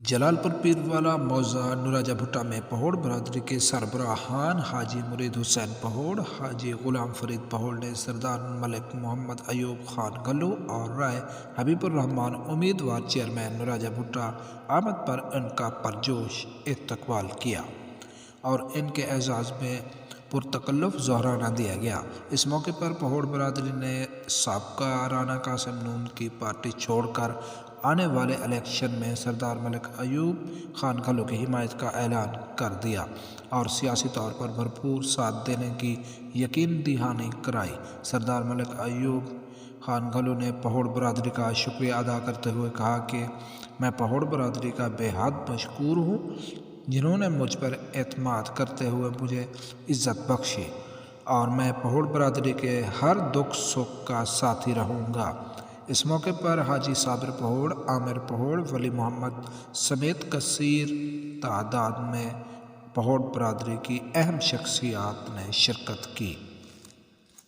جلال پور پیروالا موضع نوراجہ بھٹہ میں پہوڑ برادری کے سربراہان حاجی مرید حسین پہوڑ، حاجی غلام فرید پہوڑ نے سردار ملک محمد ایوب خان گھلو اور رائے حبیب الرحمان امیدوار چیئرمین نوراجہ بھٹہ آمد پر ان کا پرجوش استقبال کیا اور ان کے اعزاز میں پرتکلف ظہرانہ دیا گیا۔ اس موقع پر پہوڑ برادری نے سابقہ رانا قاسم نون کی پارٹی چھوڑ کر آنے والے الیکشن میں سردار ملک ایوب خان گھلو کی حمایت کا اعلان کر دیا اور سیاسی طور پر بھرپور ساتھ دینے کی یقین دہانی کرائی۔ سردار ملک ایوب خان گھلو نے پہوڑ برادری کا شکریہ ادا کرتے ہوئے کہا کہ میں پہوڑ برادری کا بے حد مشکور ہوں، جنہوں نے مجھ پر اعتماد کرتے ہوئے مجھے عزت بخشی، اور میں پہوڑ برادری کے ہر دکھ سکھ کا ساتھی رہوں گا۔ اس موقع پر حاجی صابر پہوڑ، عامر پہوڑ، ولی محمد سمیت کثیر تعداد میں پہوڑ برادری کی اہم شخصیات نے شرکت کی۔